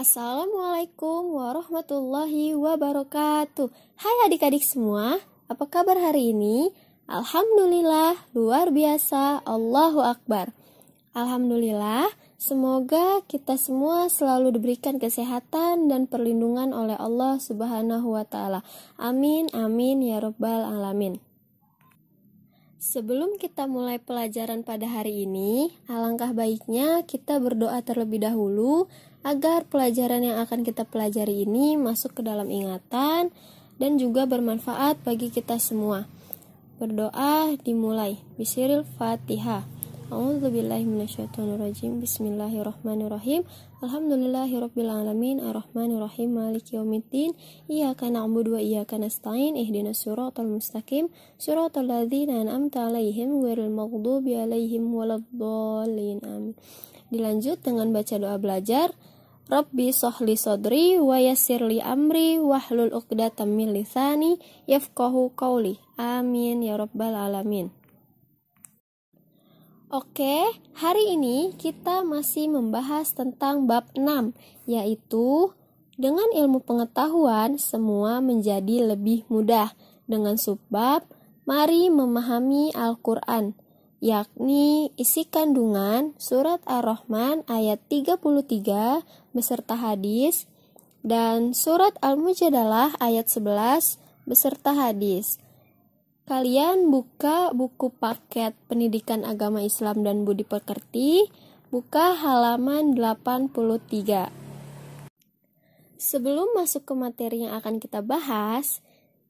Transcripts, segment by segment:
Assalamualaikum warahmatullahi wabarakatuh. Hai adik-adik semua, apa kabar hari ini? Alhamdulillah, luar biasa, Allahu Akbar. Alhamdulillah, semoga kita semua selalu diberikan kesehatan dan perlindungan oleh Allah Subhanahu wa Ta'ala. Amin, amin, ya Rabbal Alamin. Sebelum kita mulai pelajaran pada hari ini, alangkah baiknya kita berdoa terlebih dahulu agar pelajaran yang akan kita pelajari ini masuk ke dalam ingatan dan juga bermanfaat bagi kita semua. Berdoa dimulai. Bismillahil Fatihah. A'udzubillahi minasyaitonirrajim. Bismillahirrahmanirrahim. Alhamdulillahirabbil alamin arrahmanirrahim maliki yaumiddin. Iyyaka na'budu wa iyyaka nasta'in. Ihdinas siratal mustaqim. Siratal ladzina an'amta 'alaihim ghairil maghdubi 'alaihim waladdallin. Amin. Dilanjut dengan baca doa belajar. Rabbi shrahli sadri wa yassirli amri wahlul 'uqdatam min lisani yafqahu qawli. Amin ya rabbal alamin. Oke, hari ini kita masih membahas tentang bab 6, yaitu dengan ilmu pengetahuan semua menjadi lebih mudah, dengan subbab mari memahami Al-Quran, yakni isi kandungan surat Ar-Rahman ayat 33 beserta hadis dan surat Al-Mujadalah ayat 11 beserta hadis. Kalian buka buku paket Pendidikan Agama Islam dan Budi Pekerti, buka halaman 83. Sebelum masuk ke materi yang akan kita bahas,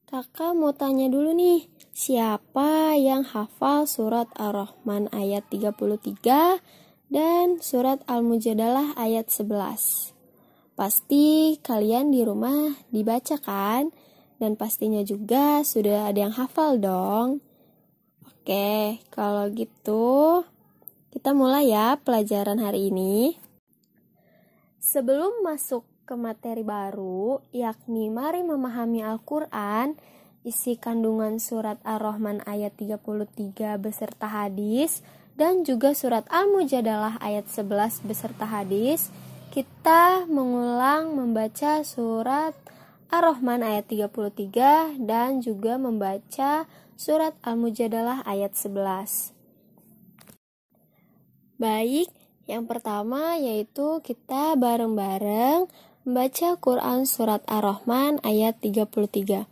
kakak mau tanya dulu nih, siapa yang hafal surat Ar-Rahman ayat 33 dan surat Al-Mujadalah ayat 11? Pasti kalian di rumah dibaca kan? Dan pastinya juga sudah ada yang hafal dong. Oke, kalau gitu kita mulai ya pelajaran hari ini. Sebelum masuk ke materi baru, yakni mari memahami Al-Quran, isi kandungan surat Ar-Rahman ayat 33 beserta hadis, dan juga surat Al-Mujadalah ayat 11 beserta hadis, kita mengulang membaca surat Ar-Rahman ayat 33 dan juga membaca surat Al-Mujadalah ayat 11. Baik, yang pertama yaitu kita bareng-bareng membaca Quran surat Ar-Rahman ayat 33.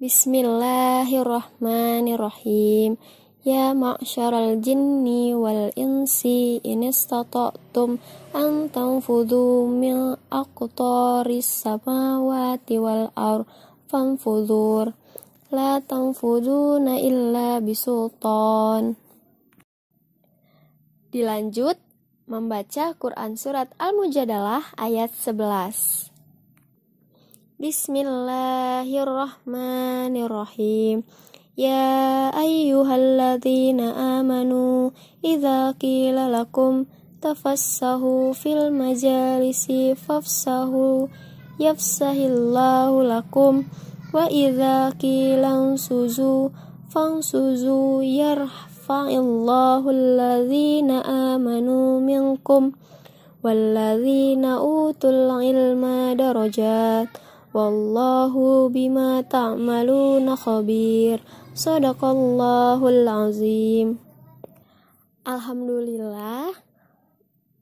Bismillahirrahmanirrahim. Ya ma'syaral jinni wal insi in istata'tum an tanfudhu min aqtaris samawati wal ardh fanfudhur la tanfuduna illa bisultan. Dilanjut membaca Quran surat Al-Mujadalah ayat 11. Bismillahirrahmanirrahim. Ya ayyuhalladzina amanu idza qila lakum tafassahu fil majalisi fafsahu yafsahillahu lakum wa idza qila ansuzu fansuzu yarfa'illahu alladzina amanu minkum walladzina utul ilma darajat wallahu bima ta'maluna khabir. Shadaqallahul azim. Alhamdulillah,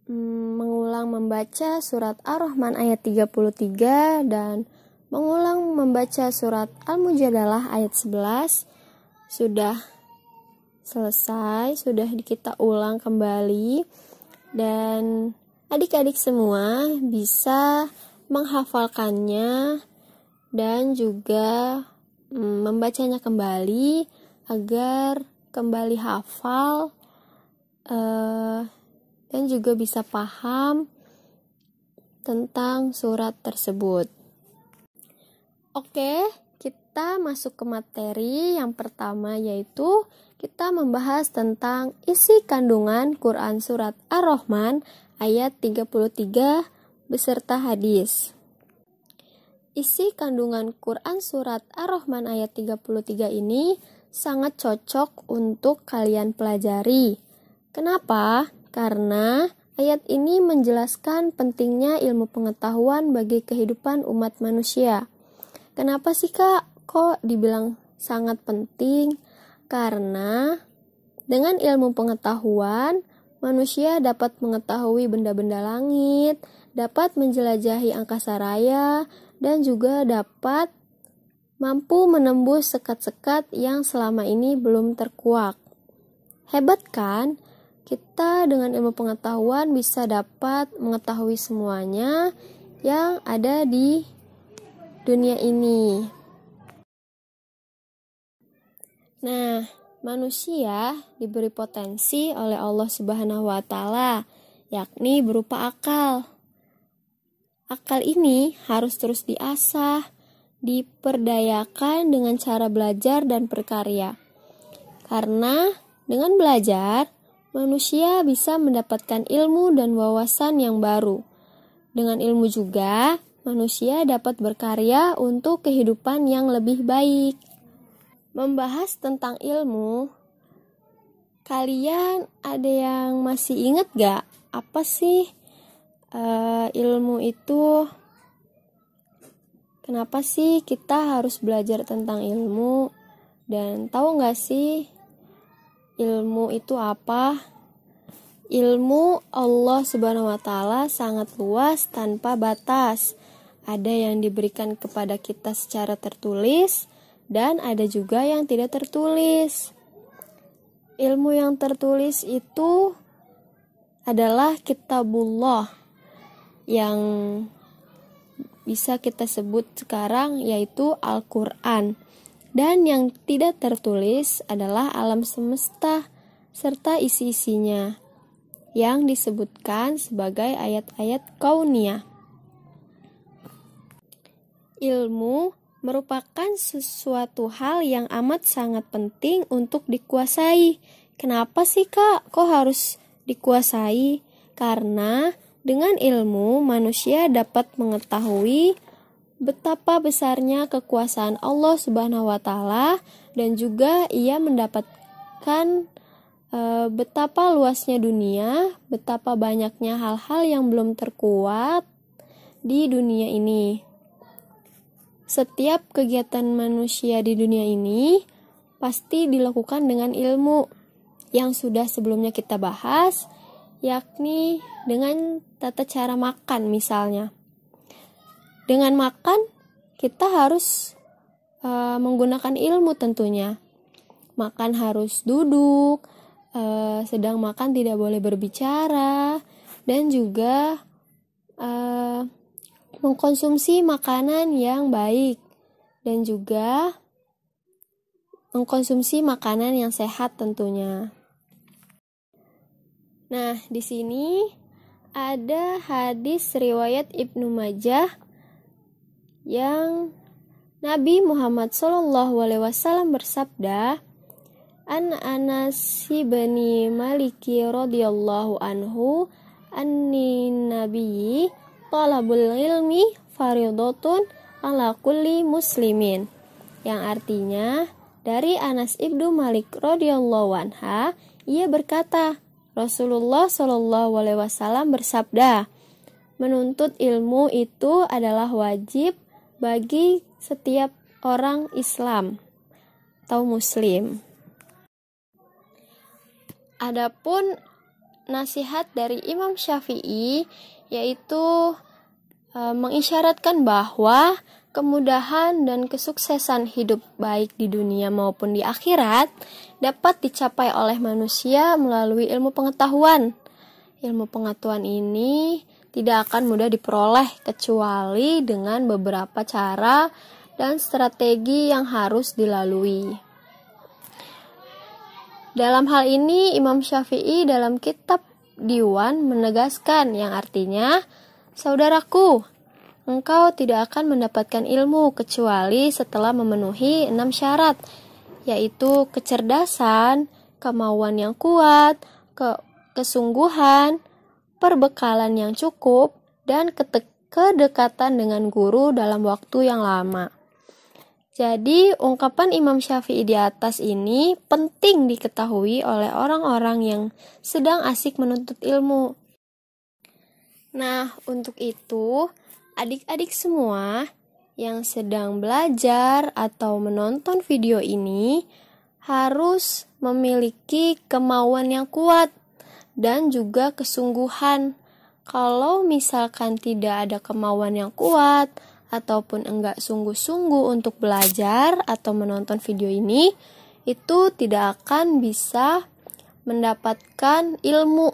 mengulang membaca surat Ar-Rahman ayat 33 dan mengulang membaca surat Al-Mujadalah ayat 11 sudah selesai, sudah kita ulang kembali, dan adik-adik semua bisa menghafalkannya dan juga membacanya kembali agar kembali hafal dan juga bisa paham tentang surat tersebut. Oke, kita masuk ke materi yang pertama, yaitu kita membahas tentang isi kandungan Quran surat Ar-Rahman ayat 33 beserta hadis. Isi kandungan Quran surat Ar-Rahman ayat 33 ini sangat cocok untuk kalian pelajari. Kenapa? Karena Ayat ini menjelaskan pentingnya ilmu pengetahuan bagi kehidupan umat manusia. Kenapa sih Kak? Kok dibilang sangat penting? Karena dengan ilmu pengetahuan, manusia dapat mengetahui benda-benda langit, dapat menjelajahi angkasa raya, dan juga dapat mampu menembus sekat-sekat yang selama ini belum terkuak. Hebat kan? Kita dengan ilmu pengetahuan bisa dapat mengetahui semuanya yang ada di dunia ini. Nah, manusia diberi potensi oleh Allah Subhanahu wa Ta'ala, yakni berupa akal. Akal ini harus terus diasah, diperdayakan dengan cara belajar dan berkarya. Karena dengan belajar, manusia bisa mendapatkan ilmu dan wawasan yang baru. Dengan ilmu juga, manusia dapat berkarya untuk kehidupan yang lebih baik. Membahas tentang ilmu, kalian ada yang masih ingat gak? Apa sih ilmu itu? Kenapa sih kita harus belajar tentang ilmu? Dan tahu gak sih ilmu itu apa? Ilmu Allah Subhanahu wa Ta'ala sangat luas tanpa batas. Ada yang diberikan kepada kita secara tertulis dan ada juga yang tidak tertulis. Ilmu yang tertulis itu adalah kitabullah yang bisa kita sebut sekarang yaitu Al-Quran. Dan yang tidak tertulis adalah alam semesta serta isi-isinya yang disebutkan sebagai ayat-ayat kauniyah. Ilmu merupakan sesuatu hal yang amat sangat penting untuk dikuasai. Kenapa sih Kak? Kok harus dikuasai? Karena dengan ilmu manusia dapat mengetahui betapa besarnya kekuasaan Allah Subhanahu wa Ta'ala dan juga ia mendapatkan betapa luasnya dunia, betapa banyaknya hal-hal yang belum terkuat di dunia ini. Setiap kegiatan manusia di dunia ini pasti dilakukan dengan ilmu yang sudah sebelumnya kita bahas, yakni dengan tata cara makan misalnya. Dengan makan, kita harus menggunakan ilmu tentunya. Makan harus duduk, sedang makan tidak boleh berbicara, dan juga mengkonsumsi makanan yang baik, dan juga mengkonsumsi makanan yang sehat tentunya. Nah, di sini ada hadis riwayat Ibnu Majah yang Nabi Muhammad SAW bersabda, An Anas bin Maliki radhiyallahu anhu anni nabiyyi talabul ilmi faridatun ala kulli muslimin. Yang artinya dari Anas ibnu Malik radhiyallahu anha, ia berkata, Rasulullah SAW bersabda, menuntut ilmu itu adalah wajib bagi setiap orang Islam atau Muslim. Adapun nasihat dari Imam Syafi'i yaitu mengisyaratkan bahwa kemudahan dan kesuksesan hidup baik di dunia maupun di akhirat dapat dicapai oleh manusia melalui ilmu pengetahuan. Ilmu pengetahuan ini tidak akan mudah diperoleh kecuali dengan beberapa cara dan strategi yang harus dilalui. Dalam hal ini Imam Syafi'i dalam kitab Diwan menegaskan yang artinya, saudaraku, engkau tidak akan mendapatkan ilmu kecuali setelah memenuhi 6 syarat, yaitu kecerdasan, kemauan yang kuat, kesungguhan, perbekalan yang cukup, dan kedekatan dengan guru dalam waktu yang lama. Jadi, ungkapan Imam Syafi'i di atas ini penting diketahui oleh orang-orang yang sedang asik menuntut ilmu. Nah, untuk itu, adik-adik semua yang sedang belajar atau menonton video ini harus memiliki kemauan yang kuat dan juga kesungguhan. Kalau misalkan tidak ada kemauan yang kuat ataupun enggak sungguh-sungguh untuk belajar atau menonton video ini, itu tidak akan bisa mendapatkan ilmu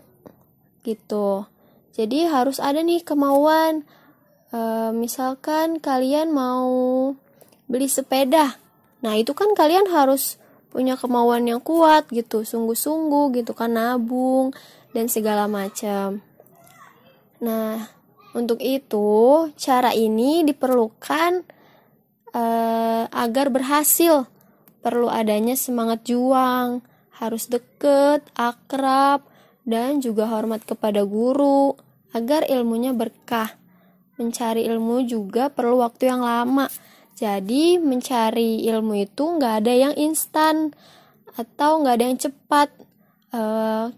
gitu. Jadi harus ada nih kemauan. Misalkan kalian mau beli sepeda, nah itu kan kalian harus punya kemauan yang kuat gitu, sungguh-sungguh gitu kan, nabung dan segala macam. Nah, untuk itu cara ini diperlukan agar berhasil. Perlu adanya semangat juang, harus deket, akrab, dan juga hormat kepada guru agar ilmunya berkah. Mencari ilmu juga perlu waktu yang lama. Jadi mencari ilmu itu nggak ada yang instan atau nggak ada yang cepat.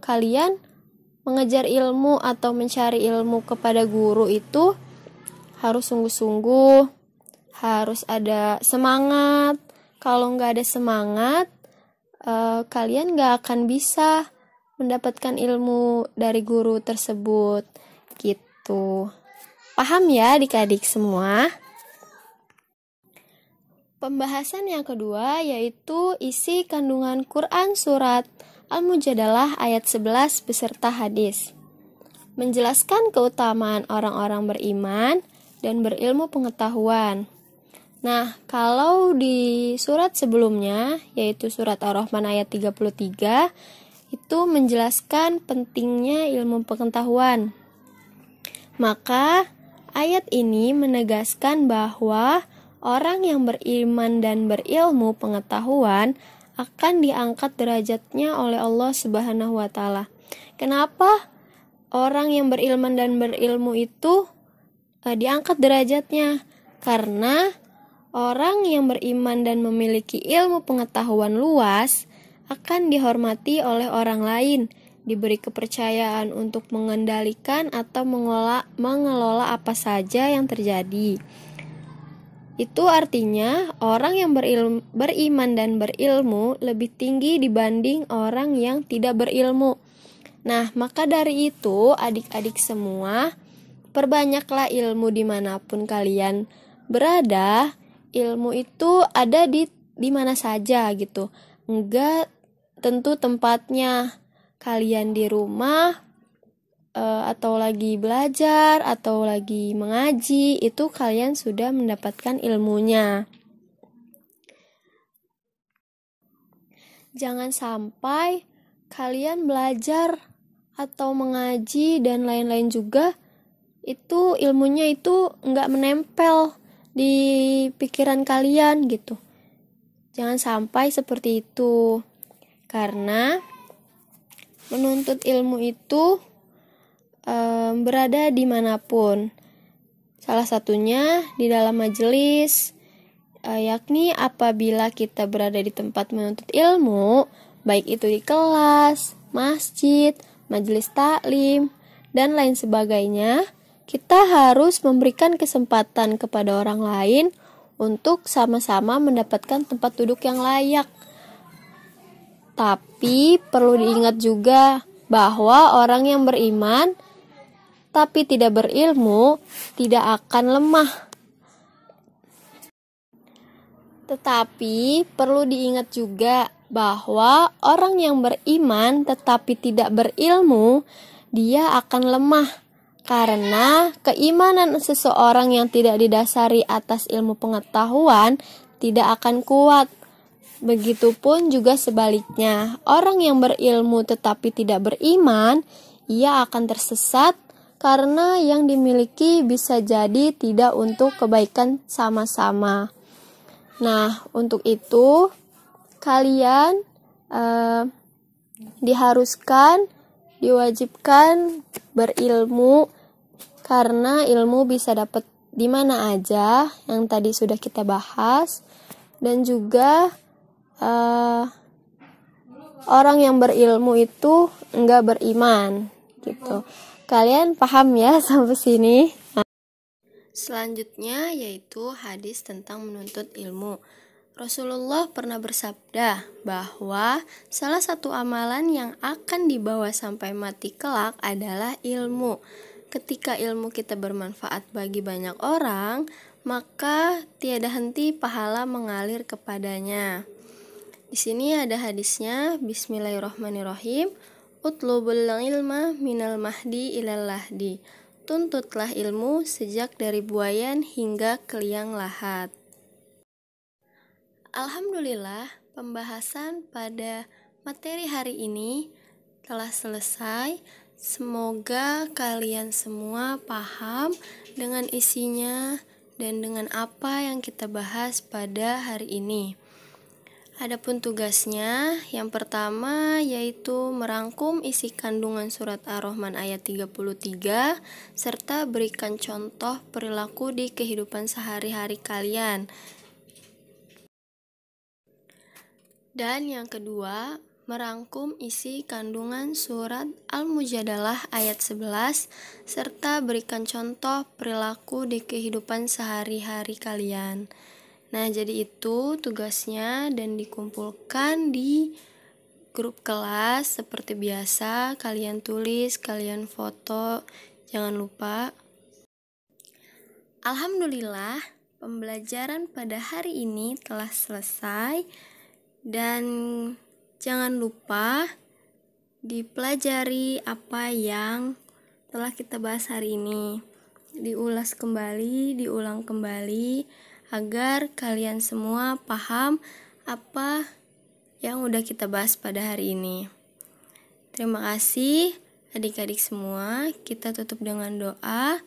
Kalian mengejar ilmu atau mencari ilmu kepada guru itu harus sungguh-sungguh, harus ada semangat. Kalau nggak ada semangat, kalian nggak akan bisa mendapatkan ilmu dari guru tersebut gitu. Paham ya adik-adik semua? Pembahasan yang kedua yaitu isi kandungan Quran surat Al-Mujadalah ayat 11 beserta hadis. Menjelaskan keutamaan orang-orang beriman dan berilmu pengetahuan. Nah, kalau di surat sebelumnya yaitu surat Ar-Rahman ayat 33 itu menjelaskan pentingnya ilmu pengetahuan. Maka ayat ini menegaskan bahwa orang yang beriman dan berilmu pengetahuan akan diangkat derajatnya oleh Allah Subhanahu wa taala. Kenapa orang yang beriman dan berilmu itu diangkat derajatnya? Karena orang yang beriman dan memiliki ilmu pengetahuan luas akan dihormati oleh orang lain, diberi kepercayaan untuk mengendalikan atau mengelola apa saja yang terjadi. Itu artinya orang yang beriman dan berilmu lebih tinggi dibanding orang yang tidak berilmu. Nah, maka dari itu adik-adik semua, perbanyaklah ilmu dimanapun kalian berada. Ilmu itu ada di mana saja gitu. Enggak tentu tempatnya. Kalian di rumah atau lagi belajar atau lagi mengaji, itu kalian sudah mendapatkan ilmunya. Jangan sampai kalian belajar atau mengaji dan lain-lain juga itu ilmunya itu nggak menempel di pikiran kalian gitu. Jangan sampai seperti itu, karena menuntut ilmu itu berada dimanapun. Salah satunya di dalam majelis, yakni apabila kita berada di tempat menuntut ilmu, baik itu di kelas, masjid, majelis taklim, dan lain sebagainya, kita harus memberikan kesempatan kepada orang lain untuk sama-sama mendapatkan tempat duduk yang layak. Tapi perlu diingat juga bahwa orang yang beriman tapi tidak berilmu tidak akan lemah. Tetapi perlu diingat juga bahwa orang yang beriman tetapi tidak berilmu, dia akan lemah. Karena keimanan seseorang yang tidak didasari atas ilmu pengetahuan tidak akan kuat. Begitupun juga sebaliknya, orang yang berilmu tetapi tidak beriman, ia akan tersesat karena yang dimiliki bisa jadi tidak untuk kebaikan sama-sama. Nah, untuk itu kalian diharuskan, diwajibkan berilmu, karena ilmu bisa dapat di mana aja yang tadi sudah kita bahas. Dan juga orang yang berilmu itu enggak beriman gitu. kalian paham ya sampai sini? Selanjutnya yaitu hadis tentang menuntut ilmu. Rasulullah pernah bersabda bahwa salah satu amalan yang akan dibawa sampai mati kelak adalah ilmu. Ketika ilmu kita bermanfaat bagi banyak orang, maka tiada henti pahala mengalir kepadanya. Di sini ada hadisnya, Bismillahirrahmanirrahim. Utlubul ilma minal mahdi ilal lahdi. Tuntutlah ilmu sejak dari buayan hingga ke liang lahat. Alhamdulillah, pembahasan pada materi hari ini telah selesai. Semoga kalian semua paham dengan isinya dan dengan apa yang kita bahas pada hari ini. Adapun tugasnya, yang pertama yaitu merangkum isi kandungan surat Ar-Rahman ayat 33 serta berikan contoh perilaku di kehidupan sehari-hari kalian. Dan yang kedua, merangkum isi kandungan surat Al-Mujadalah ayat 11 serta berikan contoh perilaku di kehidupan sehari-hari kalian. Nah, jadi itu tugasnya dan dikumpulkan di grup kelas seperti biasa. Kalian tulis, kalian foto, jangan lupa. Alhamdulillah, pembelajaran pada hari ini telah selesai. Dan jangan lupa dipelajari apa yang telah kita bahas hari ini. Diulas kembali, diulang kembali agar kalian semua paham apa yang udah kita bahas pada hari ini. Terima kasih adik-adik semua. Kita tutup dengan doa.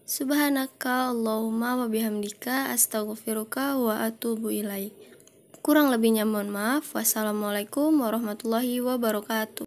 Subhanaka Allahumma wa bihamdika astaghfiruka wa atubu ilaik. Kurang lebihnya mohon maaf. Wassalamualaikum warahmatullahi wabarakatuh.